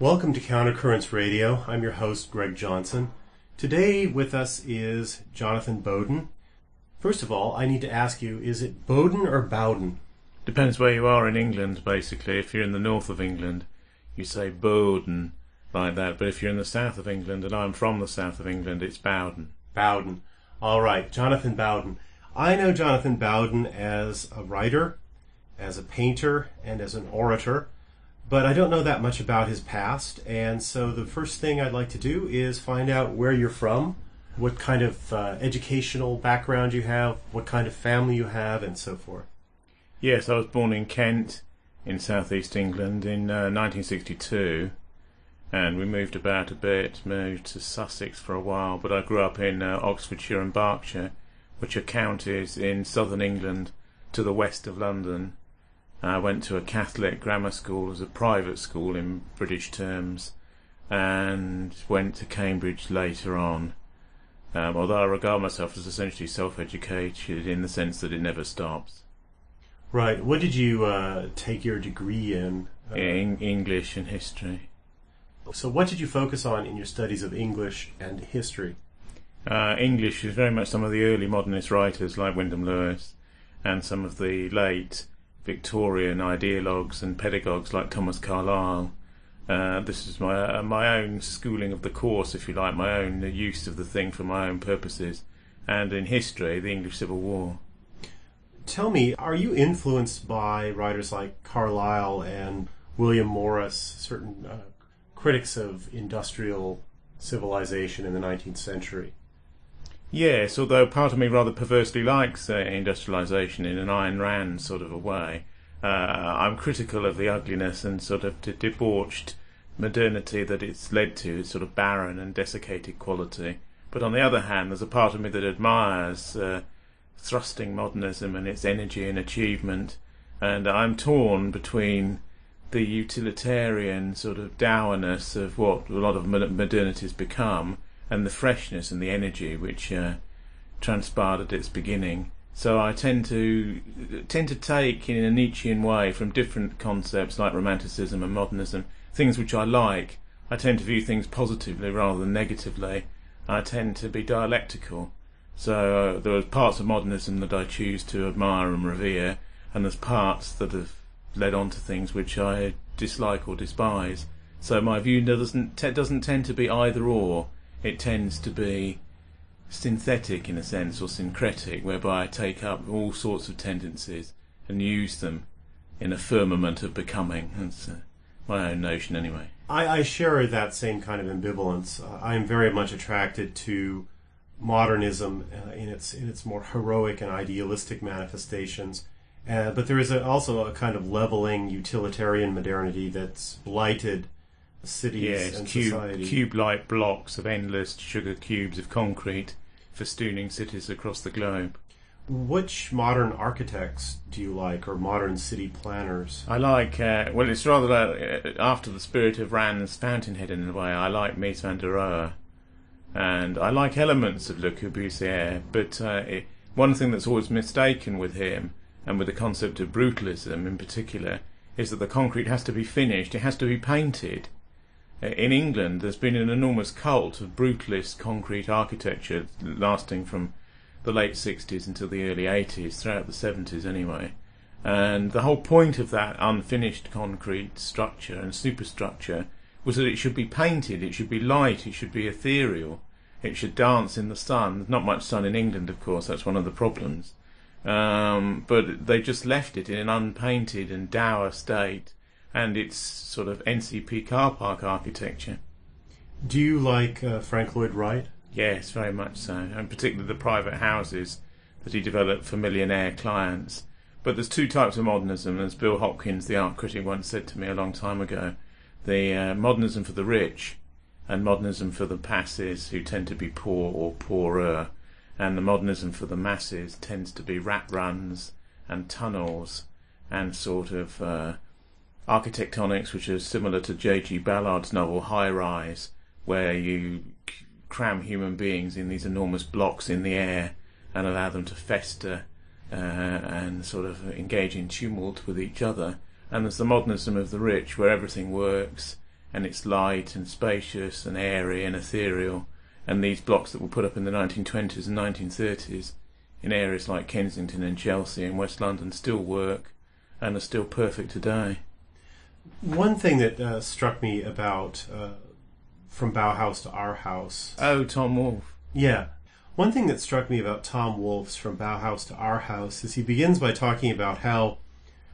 Welcome to Countercurrents Radio. I'm your host, Greg Johnson. Today with us is Jonathan Bowden. First of all, I need to ask you, is it Bowden or Bowden? Depends where you are in England, basically. If you're in the north of England, you say Bowden, like that. But if you're in the south of England, and I'm from the south of England, it's Bowden. Bowden. All right, Jonathan Bowden. I know Jonathan Bowden as a writer, as a painter, and as an orator, but I don't know that much about his past, and so the first thing I'd like to do is find out where you're from, what kind of educational background you have, what kind of family you have, and so forth. Yes, I was born in Kent, in southeast England, in 1962, and we moved about a bit, moved to Sussex for a while, but I grew up in Oxfordshire and Berkshire, which are counties in southern England to the west of London. I went to a Catholic grammar school as a private school in British terms, and went to Cambridge later on, although I regard myself as essentially self-educated in the sense that it never stops. Right. What did you take your degree in? In English and history. So what did you focus on in your studies of English and history? English is very much some of the early modernist writers like Wyndham Lewis, and some of the late Victorian ideologues and pedagogues like Thomas Carlyle. This is my own schooling of the course, if you like, my own use of the thing for my own purposes. And in history, the English Civil War. Tell me, are you influenced by writers like Carlyle and William Morris, certain critics of industrial civilization in the 19th century? Yes, although part of me rather perversely likes industrialisation in an Ayn Rand sort of a way. I'm critical of the ugliness and sort of debauched modernity that it's led to, sort of barren and desiccated quality. But on the other hand, there's a part of me that admires thrusting modernism and its energy and achievement, and I'm torn between the utilitarian sort of dourness of what a lot of modernity's become and the freshness and the energy which transpired at its beginning. So I tend to take, in a Nietzschean way, from different concepts like Romanticism and modernism, things which I like. I tend to view things positively rather than negatively. I tend to be dialectical. So there are parts of modernism that I choose to admire and revere, and there's parts that have led on to things which I dislike or despise. So my view doesn't tend to be either or. It tends to be synthetic in a sense, or syncretic, whereby I take up all sorts of tendencies and use them in a firmament of becoming. That's my own notion anyway. I share that same kind of ambivalence. I am very much attracted to modernism in its more heroic and idealistic manifestations, but there is also a kind of leveling utilitarian modernity that's blighted cities and society. Cube-like blocks of endless sugar cubes of concrete festooning cities across the globe. Which modern architects do you like, or modern city planners? I like, well, it's rather after the spirit of Rand's Fountainhead in a way. I like Mies van der Rohe, and I like elements of Le Corbusier, but one thing that's always mistaken with him, and with the concept of brutalism in particular, is that the concrete has to be finished, it has to be painted. In England, there's been an enormous cult of brutalist concrete architecture lasting from the late 60s until the early 80s, throughout the 70s anyway. And the whole point of that unfinished concrete structure and superstructure was that it should be painted, it should be light, it should be ethereal, it should dance in the sun. There's not much sun in England, of course, that's one of the problems. But they just left it in an unpainted and dour state, and it's sort of NCP car park architecture. Do you like Frank Lloyd Wright? Yes, very much so, and particularly the private houses that he developed for millionaire clients. But there's two types of modernism, as Bill Hopkins, the art critic, once said to me a long time ago. The modernism for the rich, and modernism for the passes, who tend to be poor or poorer, and the modernism for the masses tends to be rat runs and tunnels and sort of architectonics which are similar to J.G. Ballard's novel High Rise, where you cram human beings in these enormous blocks in the air and allow them to fester and sort of engage in tumult with each other. And there's the modernism of the rich, where everything works and it's light and spacious and airy and ethereal. And these blocks that were put up in the 1920s and 1930s in areas like Kensington and Chelsea and West London still work and are still perfect today. One thing that struck me about From Bauhaus to Our House... Oh, Tom Wolfe. Yeah. One thing that struck me about Tom Wolfe's From Bauhaus to Our House is he begins by talking about how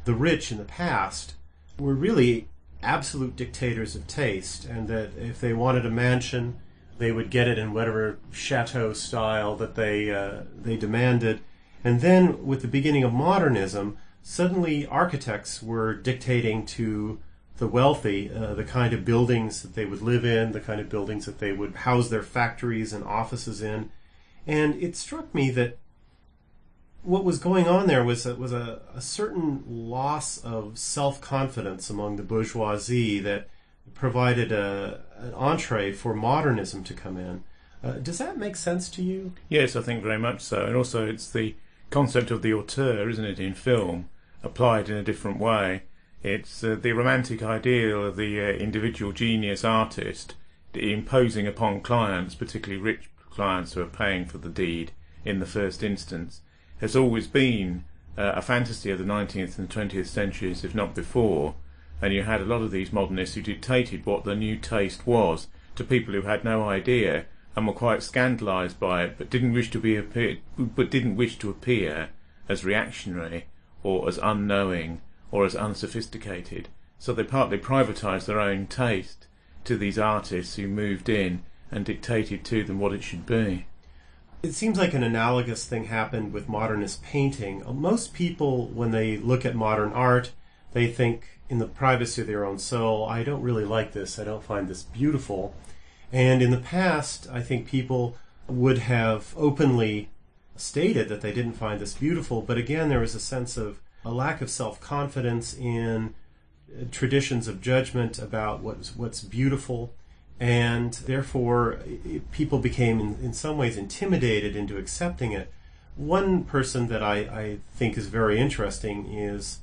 the rich in the past were really absolute dictators of taste, and that if they wanted a mansion, they would get it in whatever chateau style that they demanded. And then, with the beginning of modernism, suddenly architects were dictating to the wealthy the kind of buildings that they would live in, the kind of buildings that they would house their factories and offices in. And it struck me that what was going on there was a certain loss of self-confidence among the bourgeoisie that provided an entree for modernism to come in. Does that make sense to you? Yes, I think very much so. And also it's the concept of the auteur, isn't it, in film, applied in a different way. It's the romantic ideal of the individual genius artist imposing upon clients, particularly rich clients who are paying for the deed in the first instance, has always been a fantasy of the 19th and 20th centuries, if not before. And you had a lot of these modernists who dictated what the new taste was to people who had no idea and were quite scandalised by it, but didn't wish to appear as reactionary or as unknowing or as unsophisticated. So they partly privatised their own taste to these artists who moved in and dictated to them what it should be. It seems like an analogous thing happened with modernist painting. Most people, when they look at modern art, they think in the privacy of their own soul, I don't really like this, I don't find this beautiful. And in the past, I think people would have openly stated that they didn't find this beautiful, but again, there was a sense of a lack of self-confidence in traditions of judgment about what's beautiful, and therefore people became in some ways intimidated into accepting it. One person that I think is very interesting is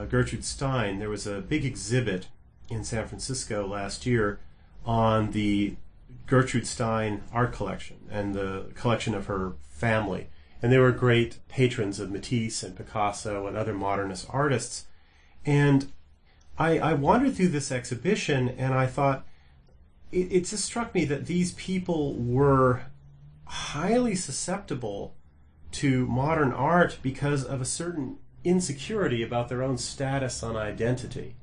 Gertrude Stein. There was a big exhibit in San Francisco last year on the Gertrude Stein art collection and the collection of her family. And they were great patrons of Matisse and Picasso and other modernist artists. And I wandered through this exhibition and I thought, it just struck me that these people were highly susceptible to modern art because of a certain insecurity about their own status on identity.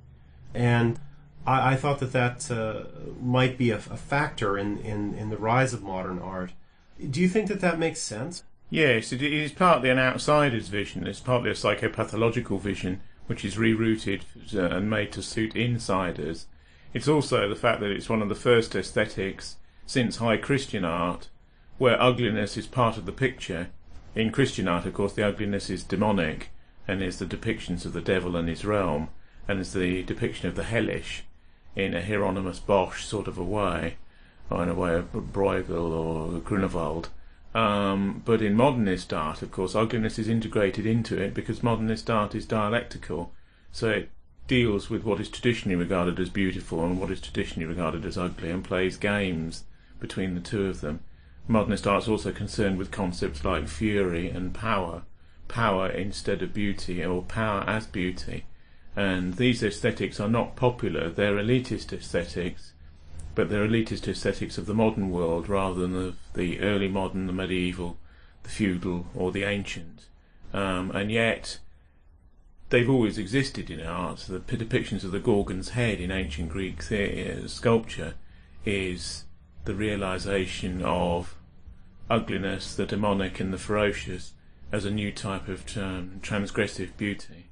And I thought that might be a factor in the rise of modern art. Do you think that makes sense? Yes, it is partly an outsider's vision. It's partly a psychopathological vision, which is rerouted and made to suit insiders. It's also the fact that it's one of the first aesthetics since high Christian art where ugliness is part of the picture. In Christian art, of course, the ugliness is demonic and is the depictions of the devil and his realm, and is the depiction of the hellish in a Hieronymus Bosch sort of a way, or in a way of Bruegel or Grunewald. But in modernist art, of course, ugliness is integrated into it because modernist art is dialectical, so it deals with what is traditionally regarded as beautiful and what is traditionally regarded as ugly and plays games between the two of them. Modernist art is also concerned with concepts like fury and power instead of beauty, or power as beauty. And these aesthetics are not popular, they're elitist aesthetics, but they're elitist aesthetics of the modern world rather than of the early modern, the medieval, the feudal or the ancient. And yet they've always existed in art. The depictions of the Gorgon's head in ancient Greek sculpture is the realization of ugliness, the demonic and the ferocious, as a new type of transgressive beauty.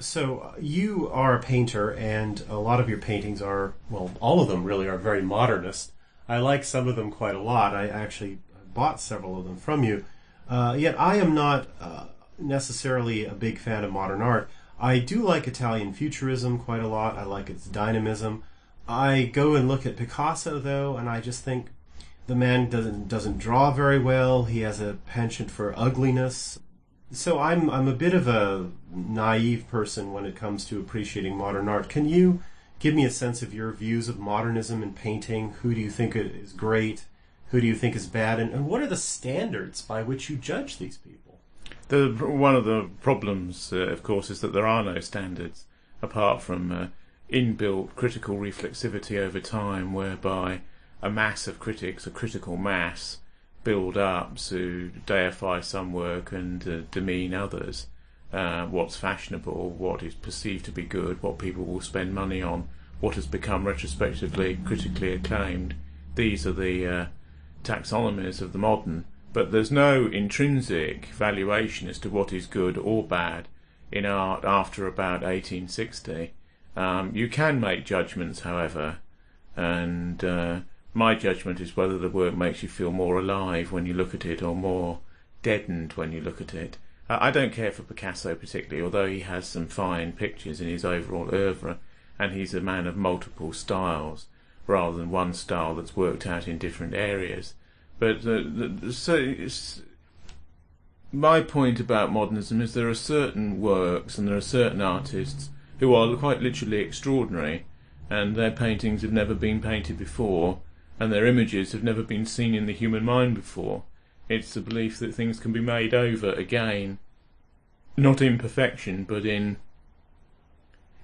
So you are a painter, and a lot of your paintings are, well, all of them really are very modernist. I like some of them quite a lot. I actually bought several of them from you. Yet I am not necessarily a big fan of modern art. I do like Italian futurism quite a lot. I like its dynamism. I go and look at Picasso, though, and I just think the man doesn't draw very well. He has a penchant for ugliness. So I'm a bit of a naive person when it comes to appreciating modern art. Can you give me a sense of your views of modernism in painting. Who do you think is great? Who do you think is bad? And what are the standards by which you judge these people? One of the problems, of course, is that there are no standards apart from inbuilt critical reflexivity over time, whereby a mass of critics, a critical mass, build up to deify some work and demean others. What's fashionable, what is perceived to be good, what people will spend money on, what has become retrospectively critically acclaimed. These are the taxonomies of the modern, but there's no intrinsic valuation as to what is good or bad in art after about 1860. You can make judgments, however, and my judgment is whether the work makes you feel more alive when you look at it or more deadened when you look at it. I don't care for Picasso particularly, although he has some fine pictures in his overall oeuvre, and he's a man of multiple styles rather than one style that's worked out in different areas. But my point about modernism is there are certain works and there are certain artists who are quite literally extraordinary, and their paintings have never been painted before, and their images have never been seen in the human mind before. It's the belief that things can be made over again, not in perfection, but in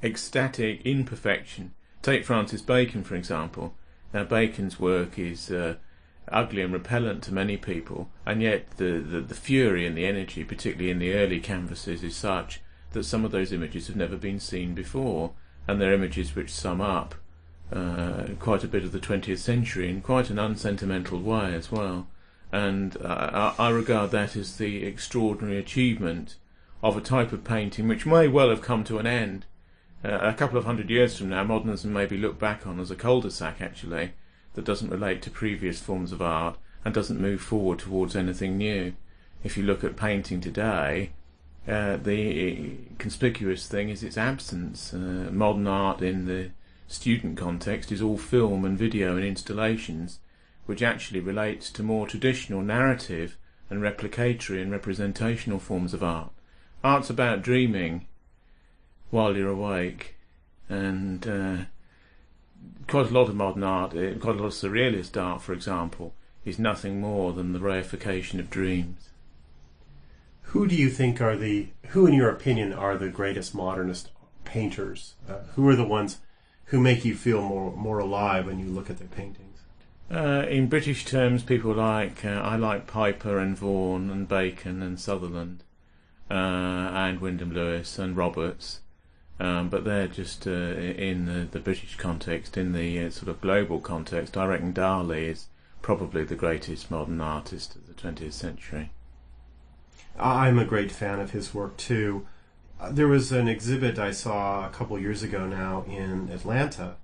ecstatic imperfection. Take Francis Bacon, for example. Now, Bacon's work is ugly and repellent to many people, and yet the fury and the energy, particularly in the early canvases, is such that some of those images have never been seen before, and they're images which sum up quite a bit of the 20th century in quite an unsentimental way as well. And I regard that as the extraordinary achievement of a type of painting which may well have come to an end. A couple of hundred years from now, modernism may be looked back on as a cul-de-sac, actually, that doesn't relate to previous forms of art and doesn't move forward towards anything new. If you look at painting today, the conspicuous thing is its absence. Modern art in the student context is all film and video and installations, which actually relates to more traditional narrative and replicatory and representational forms of art. Art's about dreaming while you're awake, and quite a lot of modern art, quite a lot of surrealist art, for example, is nothing more than the reification of dreams. Who do you think who in your opinion are the greatest modernist painters? Who are the ones who make you feel more alive when you look at their paintings? In British terms, people like I like Piper and Vaughan and Bacon and Sutherland and Wyndham Lewis and Roberts, but they're just in the British context. In the sort of global context, I reckon Dali is probably the greatest modern artist of the 20th century. I'm a great fan of his work too. There was an exhibit I saw a couple years ago now in Atlanta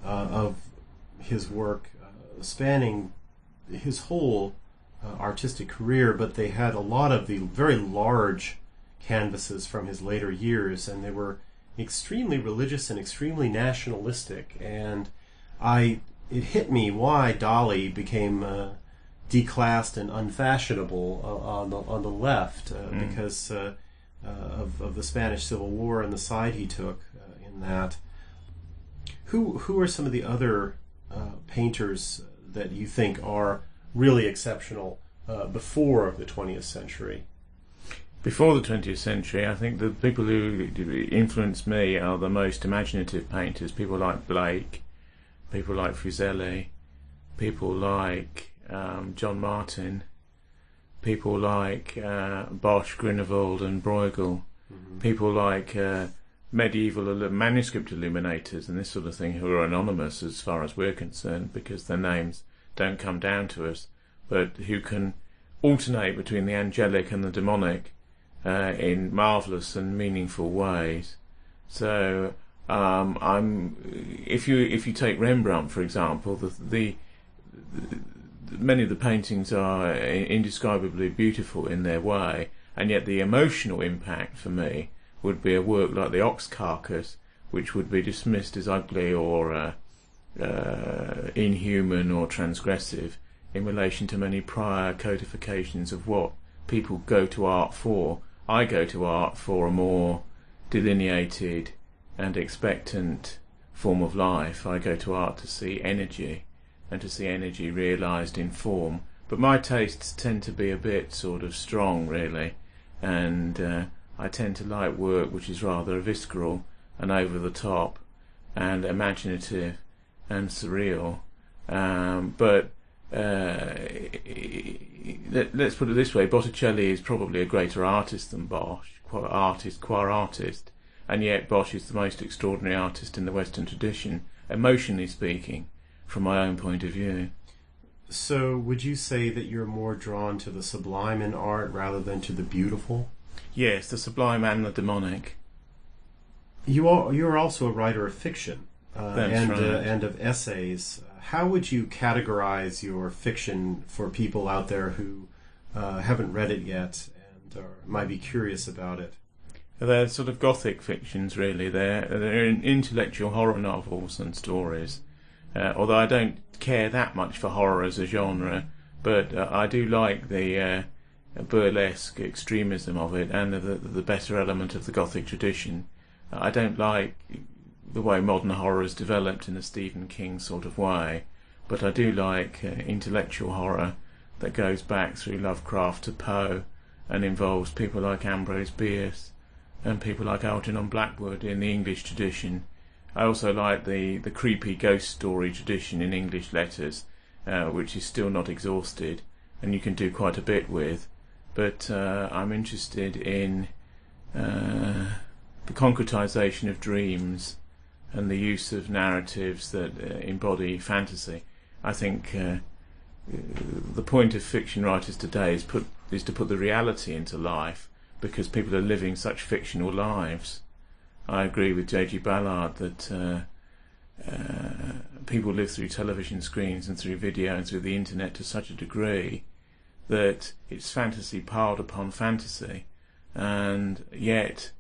of his work spanning his whole artistic career, but they had a lot of the very large canvases from his later years, and they were extremely religious and extremely nationalistic. And it hit me why Dali became declassed and unfashionable on the left because of the Spanish Civil War and the side he took in that. Who are some of the other painters that you think are really exceptional before the 20th century? Before the 20th century, I think the people who influenced me are the most imaginative painters. People like Blake, people like Fuseli, people like John Martin, people like Bosch, Grunewald and Bruegel, people like medieval manuscript illuminators and this sort of thing, who are anonymous as far as we're concerned because their names don't come down to us, but who can alternate between the angelic and the demonic in marvellous and meaningful ways. So if you take Rembrandt, for example, many of the paintings are indescribably beautiful in their way, and yet the emotional impact for me would be a work like the Ox Carcass, which would be dismissed as ugly or inhuman or transgressive in relation to many prior codifications of what people go to art for. I go to art for a more delineated and expectant form of life. I go to art to see energy, and to see energy realised in form. But my tastes tend to be a bit sort of strong, really, and I tend to like work which is rather visceral and over the top and imaginative and surreal. But let's put it this way: Botticelli is probably a greater artist than Bosch, qua artist, and yet Bosch is the most extraordinary artist in the Western tradition, emotionally speaking, from my own point of view. So would you say that you're more drawn to the sublime in art rather than to the beautiful? Yes, the sublime and the demonic. You're also a writer of fiction That's right. And of essays. How would you categorize your fiction for people out there who haven't read it yet and might be curious about it? They're sort of gothic fictions, really. They're intellectual horror novels and stories. Although I don't care that much for horror as a genre, but I do like the burlesque extremism of it and the better element of the Gothic tradition. I don't like the way modern horror has developed in a Stephen King sort of way, but I do like intellectual horror that goes back through Lovecraft to Poe and involves people like Ambrose Bierce and people like Algernon Blackwood in the English tradition. I also like the creepy ghost story tradition in English letters, which is still not exhausted, and you can do quite a bit with. But I'm interested in the concretisation of dreams and the use of narratives that embody fantasy. I think the point of fiction writers today is to put the reality into life, because people are living such fictional lives. I agree with J.G. Ballard that people live through television screens and through video and through the internet to such a degree that it's fantasy piled upon fantasy, and yet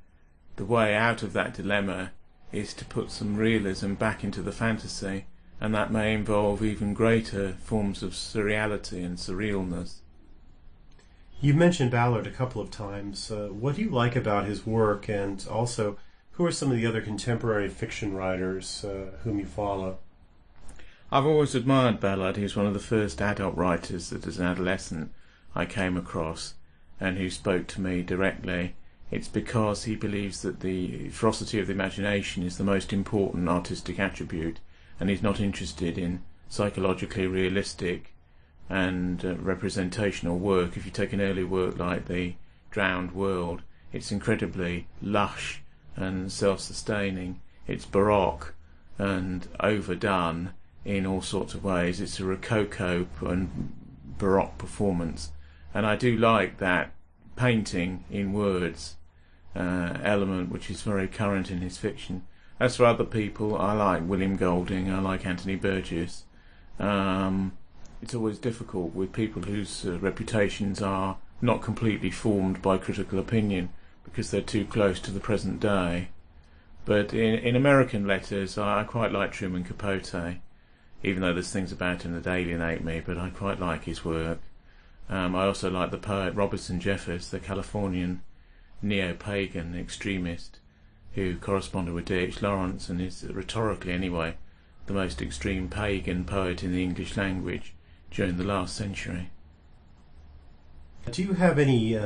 the way out of that dilemma is to put some realism back into the fantasy, and that may involve even greater forms of surreality and surrealness. You've mentioned Ballard a couple of times. What do you like about his work, and also who are some of the other contemporary fiction writers whom you follow? I've always admired Ballard. He was one of the first adult writers that as an adolescent I came across and who spoke to me directly. It's because he believes that the ferocity of the imagination is the most important artistic attribute, and he's not interested in psychologically realistic and representational work. If you take an early work like The Drowned World, it's incredibly lush and self-sustaining. It's baroque and overdone in all sorts of ways. It's a rococo and baroque performance, and I do like that painting in words element, which is very current in his fiction. As for other people, I like William Golding, I like Anthony Burgess. It's always difficult with people whose reputations are not completely formed by critical opinion, because they're too close to the present day. But in American letters, I quite like Truman Capote, even though there's things about him that alienate me, but I quite like his work. I also like the poet Robertson Jeffers, the Californian neo-pagan extremist who corresponded with D.H. Lawrence and is, rhetorically anyway, the most extreme pagan poet in the English language during the last century. Do you have any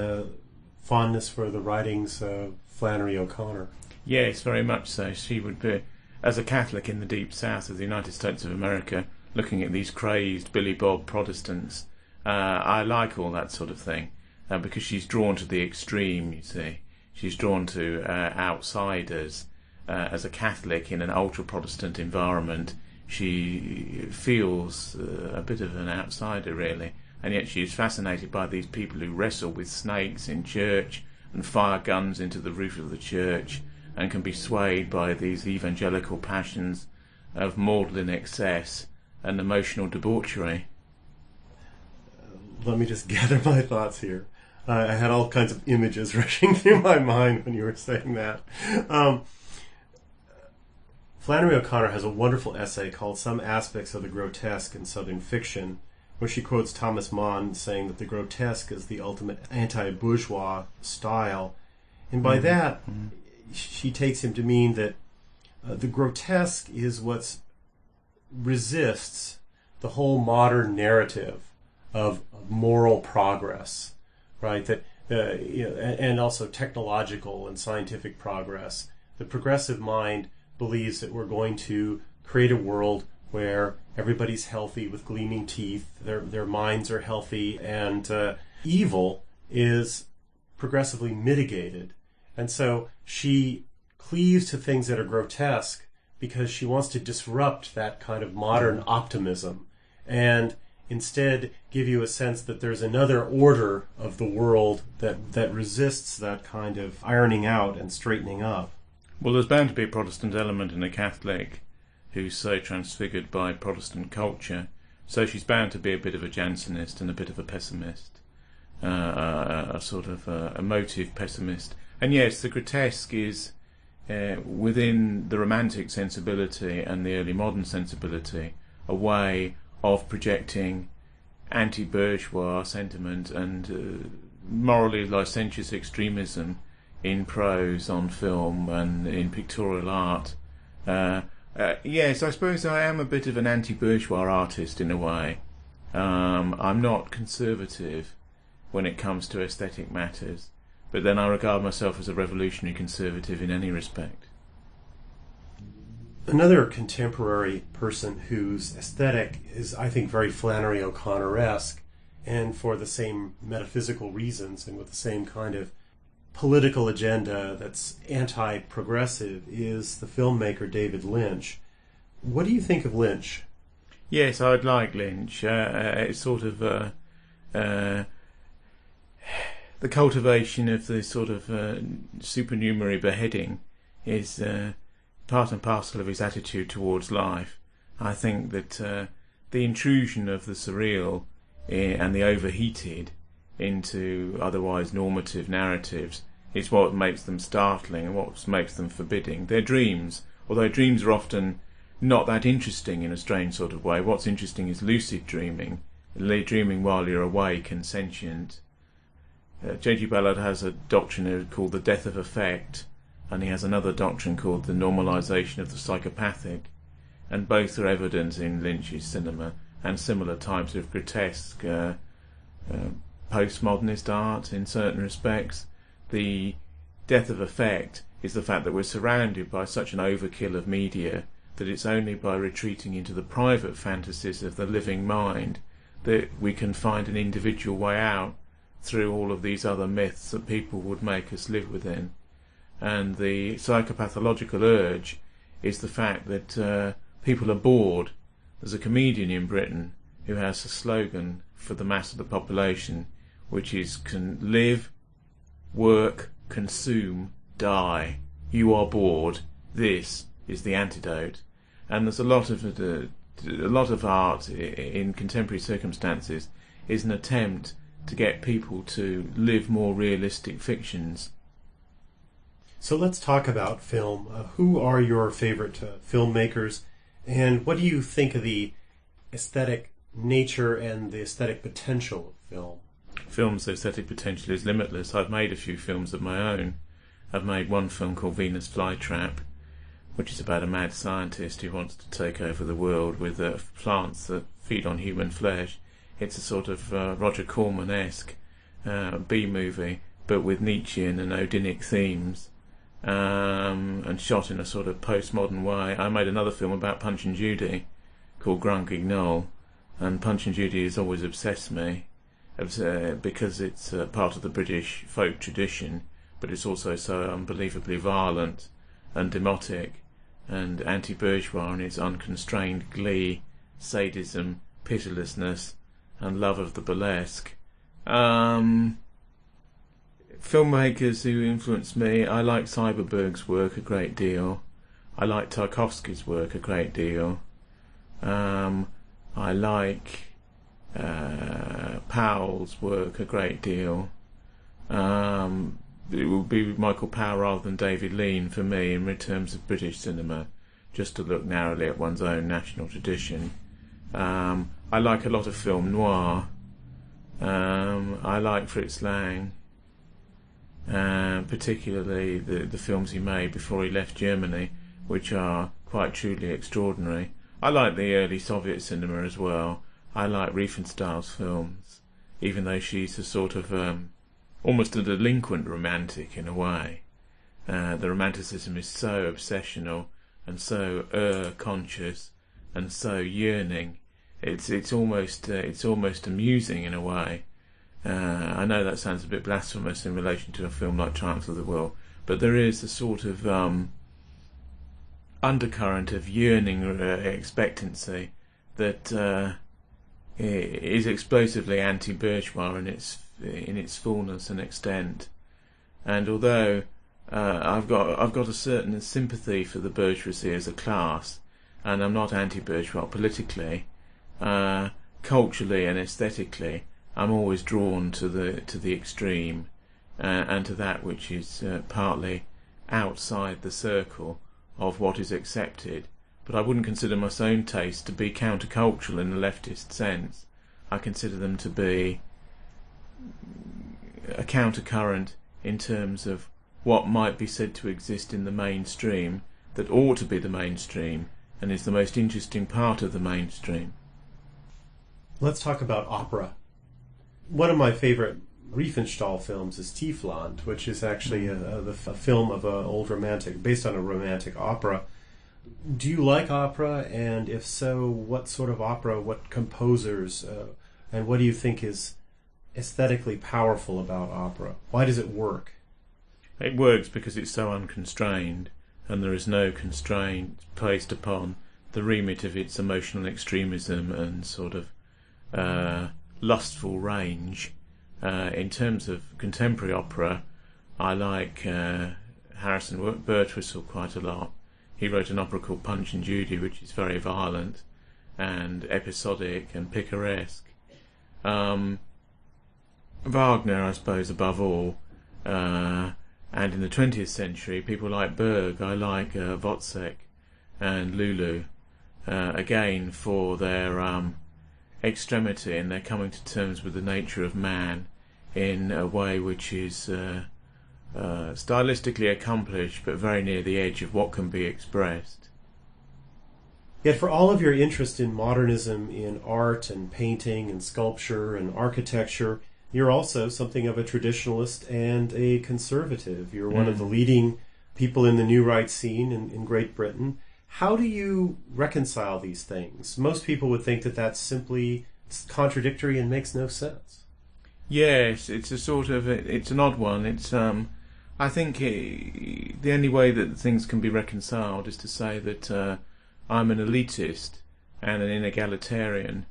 fondness for the writings of Flannery O'Connor? Yes, very much so. She would be, as a Catholic in the deep south of the United States of America, looking at these crazed Billy Bob Protestants. I like all that sort of thing, because she's drawn to the extreme, you see. She's drawn to outsiders. As a Catholic in an ultra-Protestant environment, she feels a bit of an outsider, really. And yet she is fascinated by these people who wrestle with snakes in church and fire guns into the roof of the church, and can be swayed by these evangelical passions of maudlin excess and emotional debauchery. Let me just gather my thoughts here. I had all kinds of images rushing through my mind when you were saying that. Flannery O'Connor has a wonderful essay called Some Aspects of the Grotesque in Southern Fiction, where she quotes Thomas Mann saying that the grotesque is the ultimate anti-bourgeois style. And by that, she takes him to mean that the grotesque is what resists the whole modern narrative of moral progress, right? That and also technological and scientific progress. The progressive mind believes that we're going to create a world where everybody's healthy with gleaming teeth, their minds are healthy, and evil is progressively mitigated. And so she cleaves to things that are grotesque because she wants to disrupt that kind of modern optimism and instead give you a sense that there's another order of the world that resists that kind of ironing out and straightening up. Well, there's bound to be a Protestant element in a Catholic who's so transfigured by Protestant culture, so she's bound to be a bit of a Jansenist and a bit of a pessimist, a sort of emotive pessimist. And yes, the grotesque is within the Romantic sensibility and the early modern sensibility a way of projecting anti-bourgeois sentiment and morally licentious extremism in prose, on film, and in pictorial art. Yes, I suppose I am a bit of an anti-bourgeois artist in a way. I'm not conservative when it comes to aesthetic matters, but then I regard myself as a revolutionary conservative in any respect. Another contemporary person whose aesthetic is, I think, very Flannery O'Connor-esque, and for the same metaphysical reasons and with the same kind of political agenda that's anti-progressive, is the filmmaker David Lynch. What do you think of Lynch? Yes, I'd like Lynch. It's sort of the cultivation of the sort of supernumerary beheading is part and parcel of his attitude towards life. I think that the intrusion of the surreal and the overheated into otherwise normative narratives is what makes them startling and what makes them forbidding. They're dreams, although dreams are often not that interesting in a strange sort of way. What's interesting is lucid dreaming, dreaming while you're awake and sentient. J.G. Ballard has a doctrine called the death of affect, and he has another doctrine called the normalisation of the psychopathic, and both are evident in Lynch's cinema, and similar types of grotesque postmodernist art in certain respects. The death of affect is the fact that we're surrounded by such an overkill of media that it's only by retreating into the private fantasies of the living mind that we can find an individual way out through all of these other myths that people would make us live within. And the psychopathological urge is the fact that people are bored. There's a comedian in Britain who has a slogan for the mass of the population, which is can live, work, consume, die. You are bored. This is the antidote. And there's a lot of art in contemporary circumstances is an attempt to get people to live more realistic fictions. So let's talk about film. Who are your favorite filmmakers, and what do you think of the aesthetic nature and the aesthetic potential of film? Film's aesthetic potential is limitless. I've made a few films of my own. I've made one film called Venus Flytrap, which is about a mad scientist who wants to take over the world with plants that feed on human flesh. It's a sort of Roger Corman-esque B-movie, but with Nietzschean and Odinic themes, and shot in a sort of postmodern way. I made another film about Punch and Judy called Grand Guignol, and Punch and Judy has always obsessed me because it's part of the British folk tradition, but it's also so unbelievably violent and demotic and anti-bourgeois in its unconstrained glee, sadism, pitilessness, and love of the burlesque. Filmmakers who influence me, I like Cyberberg's work a great deal. I like Tarkovsky's work a great deal. I like Powell's work a great deal. It will be Michael Powell rather than David Lean for me in terms of British cinema, just to look narrowly at one's own national tradition. I like a lot of film noir. I like Fritz Lang, particularly the films he made before he left Germany, which are quite truly extraordinary. I like the early Soviet cinema as well. I like Riefenstahl's films, even though she's a sort of almost a delinquent romantic in a way. The romanticism is so obsessional and so conscious and so yearning. It's almost amusing in a way. I know that sounds a bit blasphemous in relation to a film like Triumph of the Will, but there is a sort of undercurrent of yearning expectancy that is explosively anti-bourgeois in its fullness and extent. And although I've got a certain sympathy for the bourgeoisie as a class, and I'm not anti-bourgeois politically, culturally and aesthetically, I'm always drawn to the extreme, and to that which is partly outside the circle of what is accepted. But I wouldn't consider my own tastes to be countercultural in the leftist sense. I consider them to be a countercurrent in terms of what might be said to exist in the mainstream, that ought to be the mainstream, and is the most interesting part of the mainstream. Let's talk about opera. One of my favorite Riefenstahl films is Tiefland, which is actually a film of an old romantic, based on a romantic opera. Do you like opera, and if so, what sort of opera, what composers, and what do you think is aesthetically powerful about opera? Why does it work? It works because it's so unconstrained, and there is no constraint placed upon the remit of its emotional extremism and sort of lustful range. In terms of contemporary opera, I like Harrison Birtwistle quite a lot. He wrote an opera called Punch and Judy, which is very violent and episodic and picaresque. Wagner, I suppose, above all. And in the 20th century, people like Berg. I like Wozzeck and Lulu, again for their extremity and their coming to terms with the nature of man in a way which is stylistically accomplished but very near the edge of what can be expressed. Yet for all of your interest in modernism, in art and painting and sculpture and architecture, you're also something of a traditionalist and a conservative. You're one of the leading people in the New Right scene in Great Britain. How do you reconcile these things? Most people would think that that's simply contradictory and makes no sense. Yes, it's a sort of it's an odd one. It's I think the only way that things can be reconciled is to say that I'm an elitist and an inegalitarian,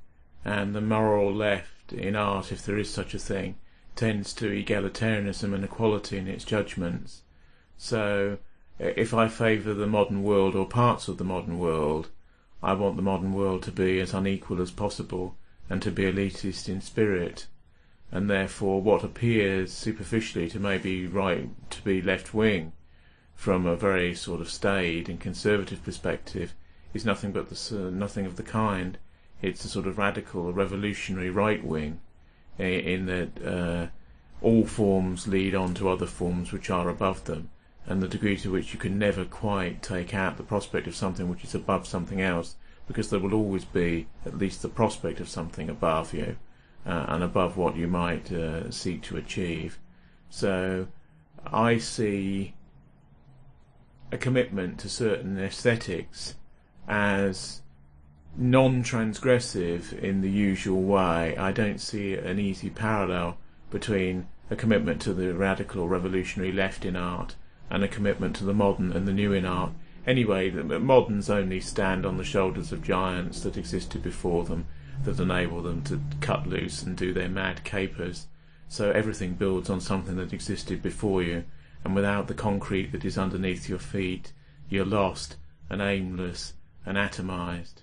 and the moral left in art, if there is such a thing, tends to egalitarianism and equality in its judgments. So if I favour the modern world or parts of the modern world, I want the modern world to be as unequal as possible and to be elitist in spirit. And therefore what appears superficially to maybe right to be left-wing from a very sort of staid and conservative perspective is nothing but nothing of the kind. It's a sort of radical, revolutionary right-wing in that all forms lead on to other forms which are above them, and the degree to which you can never quite take out the prospect of something which is above something else, because there will always be at least the prospect of something above you. And above what you might seek to achieve. So I see a commitment to certain aesthetics as non-transgressive in the usual way. I don't see an easy parallel between a commitment to the radical or revolutionary left in art and a commitment to the modern and the new in art. Anyway, the moderns only stand on the shoulders of giants that existed before them, that enable them to cut loose and do their mad capers. So everything builds on something that existed before you, and without the concrete that is underneath your feet, you're lost and aimless and atomized.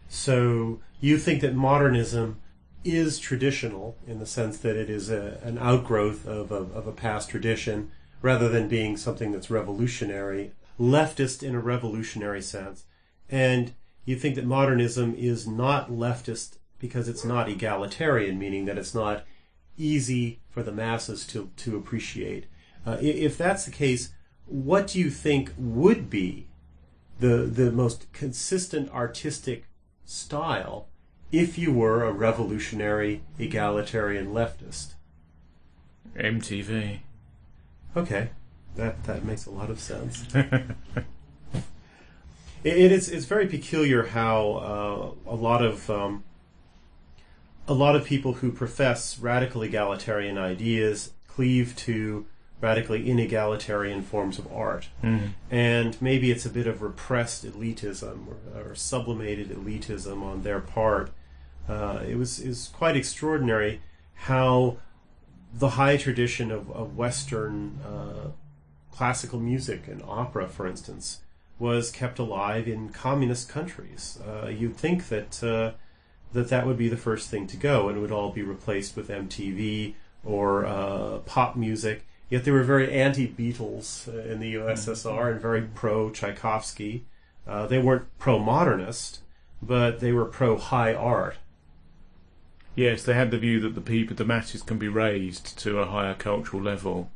So you think that modernism is traditional in the sense that it is an outgrowth of a past tradition, rather than being something that's revolutionary, leftist in a revolutionary sense. And you think that modernism is not leftist because it's not egalitarian, meaning that it's not easy for the masses to appreciate. If that's the case, what do you think would be the most consistent artistic style if you were a revolutionary, egalitarian leftist? MTV. Okay, that makes a lot of sense. It's very peculiar how a lot of people who profess radical egalitarian ideas cleave to radically inegalitarian forms of art. And maybe it's a bit of repressed elitism or sublimated elitism on their part. It was quite extraordinary how the high tradition of Western classical music and opera, for instance, was kept alive in communist countries. You'd think that that would be the first thing to go, and it would all be replaced with MTV or pop music. Yet they were very anti-Beatles in the USSR and very pro-Tchaikovsky. They weren't pro-modernist, but they were pro-high art. Yes, they had the view that the masses can be raised to a higher cultural level,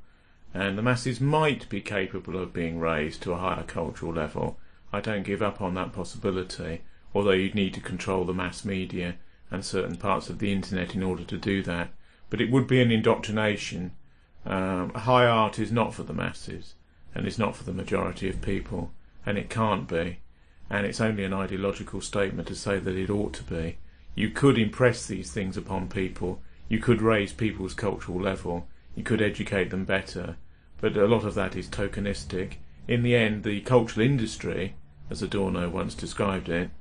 and the masses might be capable of being raised to a higher cultural level. I don't give up on that possibility, although you'd need to control the mass media and certain parts of the internet in order to do that. But it would be an indoctrination. High art is not for the masses, and it's not for the majority of people, and it can't be, and it's only an ideological statement to say that it ought to be. You could impress these things upon people, you could raise people's cultural level, you could educate them better, but a lot of that is tokenistic. In the end, the cultural industry, as Adorno once described it,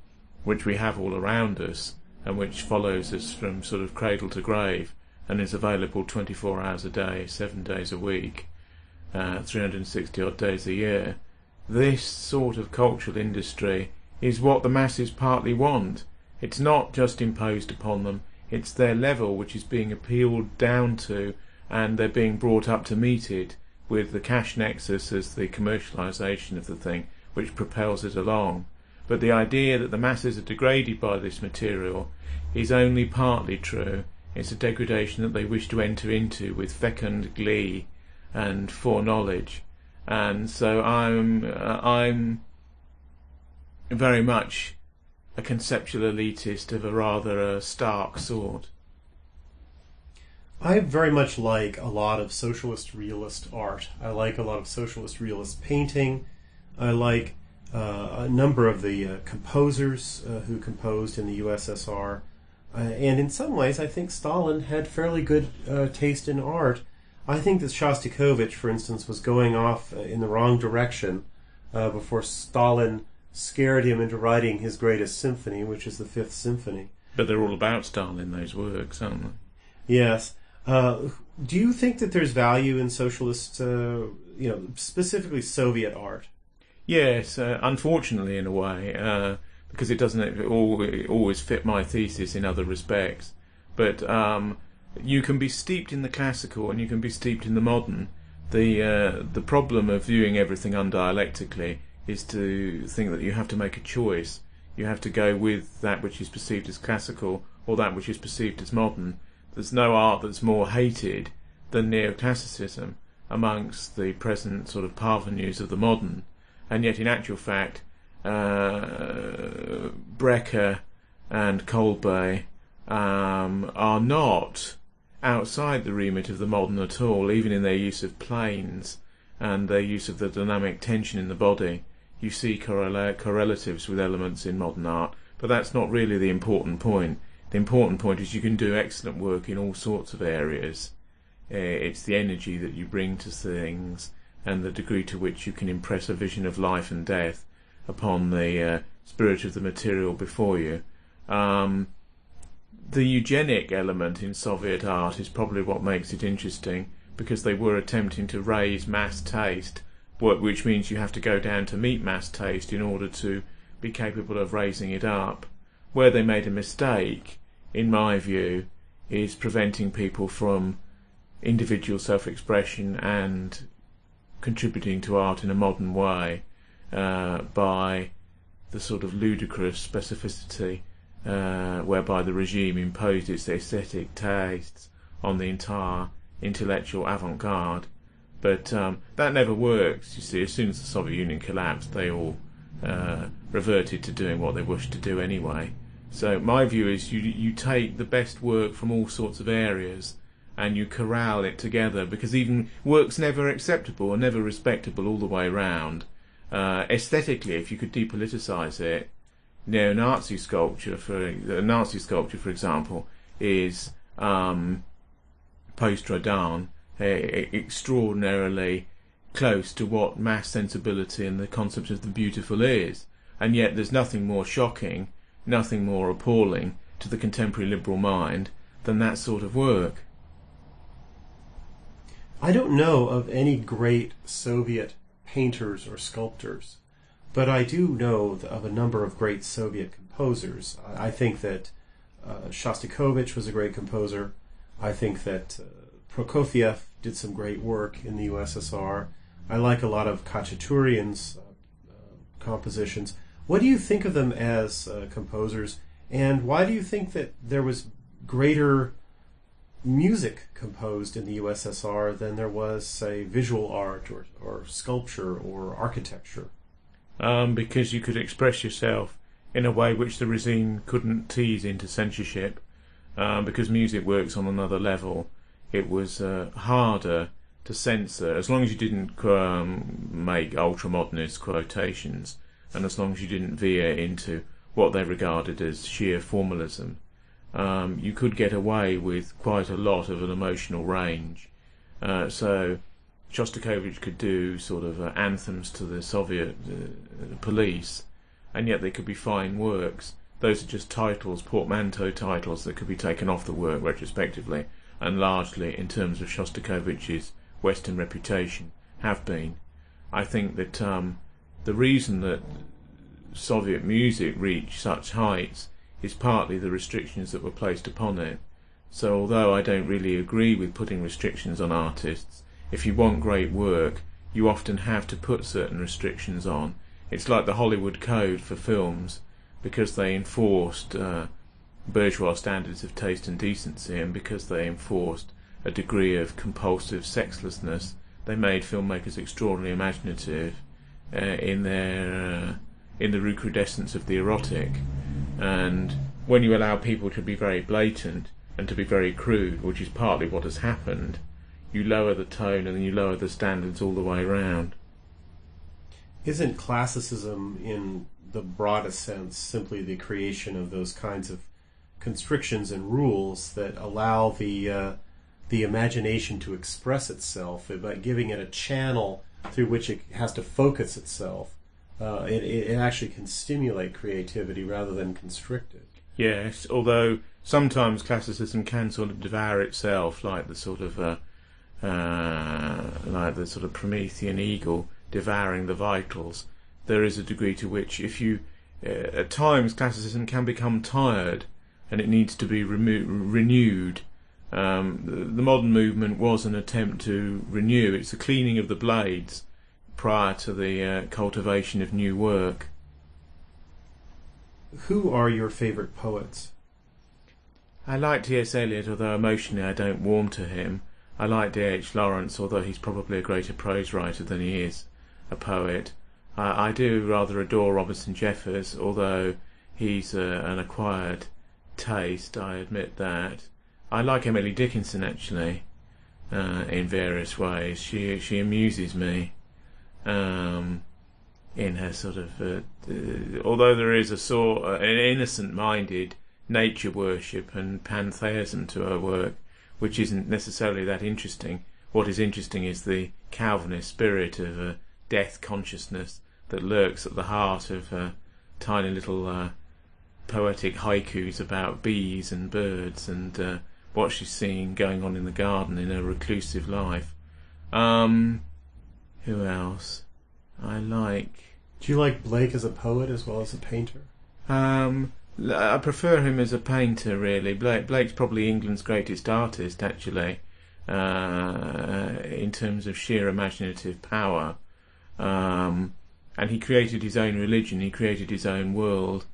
which we have all around us, and which follows us from sort of cradle to grave, and is available 24 hours a day, 7 days a week, 360 odd days a year, this sort of cultural industry is what the masses partly want. It's not just imposed upon them, it's their level which is being appealed down to, and they're being brought up to meet it, with the cash nexus as the commercialisation of the thing, which propels it along. But the idea that the masses are degraded by this material is only partly true. It's a degradation that they wish to enter into with fecund glee and foreknowledge. And so I'm very much a conceptual elitist of a rather stark sort. I very much like a lot of socialist realist art. I like a lot of socialist realist painting. I like a number of the composers who composed in the USSR. And in some ways, I think Stalin had fairly good taste in art. I think that Shostakovich, for instance, was going off in the wrong direction before Stalin scared him into writing his greatest symphony, which is the Fifth Symphony. But they're all about Stalin, those works, aren't they? Yes. Do you think that there's value in socialist, specifically Soviet art? Yes, unfortunately in a way, because it doesn't always fit my thesis in other respects. But you can be steeped in the classical and you can be steeped in the modern. The problem of viewing everything undialectically is to think that you have to make a choice. You have to go with that which is perceived as classical or that which is perceived as modern. There's no art that's more hated than neoclassicism amongst the present sort of parvenus of the modern. And yet in actual fact, Brecker and Kolbe are not outside the remit of the modern at all, even in their use of planes and their use of the dynamic tension in the body. You see correlatives with elements in modern art, but that's not really the important point. The important point is you can do excellent work in all sorts of areas. It's the energy that you bring to things and the degree to which you can impress a vision of life and death upon the spirit of the material before you. The eugenic element in Soviet art is probably what makes it interesting, because they were attempting to raise mass taste, which means you have to go down to meet mass taste in order to be capable of raising it up. Where they made a mistake, in my view, is preventing people from individual self-expression and contributing to art in a modern way by the sort of ludicrous specificity whereby the regime imposed its aesthetic tastes on the entire intellectual avant-garde. But that never worked. You see, as soon as the Soviet Union collapsed, they all reverted to doing what they wished to do anyway. So my view is you take the best work from all sorts of areas and you corral it together, because even work's never acceptable and never respectable all the way round. Aesthetically, if you could depoliticize it, Nazi sculpture, for example, is post-Rodin extraordinarily close to what mass sensibility and the concept of the beautiful is, and yet there's nothing more shocking, nothing more appalling to the contemporary liberal mind than that sort of work. I don't know of any great Soviet painters or sculptors, but I do know of a number of great Soviet composers. I think that Shostakovich was a great composer. I think that Prokofiev did some great work in the USSR. I like a lot of Khachaturian's compositions. What do you think of them as composers, and why do you think that there was greater music composed in the USSR than there was, say, visual art or sculpture or architecture? Because you could express yourself in a way which the regime couldn't tease into censorship, because music works on another level. It was harder to censor, as long as you didn't make ultra-modernist quotations, and as long as you didn't veer into what they regarded as sheer formalism. You could get away with quite a lot of an emotional range. So Shostakovich could do sort of anthems to the Soviet police, and yet they could be fine works. Those are just titles, portmanteau titles, that could be taken off the work retrospectively, and largely, in terms of Shostakovich's Western reputation, have been. I think that the reason that Soviet music reached such heights is partly the restrictions that were placed upon it. So although I don't really agree with putting restrictions on artists, if you want great work, you often have to put certain restrictions on. It's like the Hollywood Code for films, because they enforced bourgeois standards of taste and decency, and because they enforced a degree of compulsive sexlessness, they made filmmakers extraordinarily imaginative in the recrudescence of the erotic. And when you allow people to be very blatant and to be very crude, which is partly what has happened, you lower the tone and you lower the standards all the way around. Isn't classicism, in the broadest sense, simply the creation of those kinds of constrictions and rules that allow the imagination to express itself by giving it a channel through which it has to focus itself? It actually can stimulate creativity rather than constrict it. Yes, although sometimes classicism can sort of devour itself, like the sort of Promethean eagle devouring the vitals. There is a degree to which, if you at times, classicism can become tired, and it needs to be renewed. The modern movement was an attempt to renew. It's a cleaning of the blades prior to the cultivation of new work. Who are your favourite poets? I like T.S. Eliot, although emotionally I don't warm to him. I like D.H. Lawrence, although he's probably a greater prose writer than he is a poet. I do rather adore Robinson Jeffers, although he's an acquired taste, I admit that. I like Emily Dickinson, actually, in various ways. She amuses me. In her sort of, although there is an innocent-minded nature worship and pantheism to her work, which isn't necessarily that interesting. What is interesting is the Calvinist spirit of a death consciousness that lurks at the heart of tiny little poetic haikus about bees and birds and what she's seeing going on in the garden in her reclusive life. Who else? I like... Do you like Blake as a poet as well as a painter? I prefer him as a painter, really. Blake's probably England's greatest artist, actually, in terms of sheer imaginative power. And he created his own religion, he created his own world.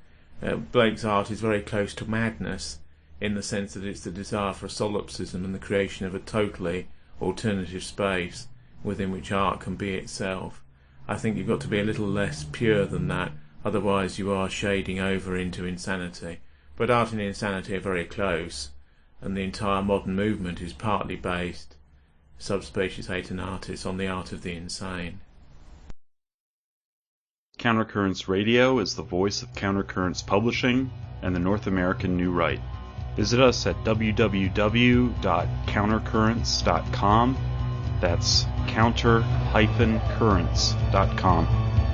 Blake's art is very close to madness, in the sense that it's the desire for solipsism and the creation of a totally alternative space, within which art can be itself. I think you've got to be a little less pure than that, otherwise you are shading over into insanity. But art and insanity are very close, and the entire modern movement is partly based, subspecies hate and artists, on the art of the insane. Countercurrents Radio is the voice of Countercurrents Publishing and the North American New Right. Visit us at www.countercurrents.com. That's counter-currents.com.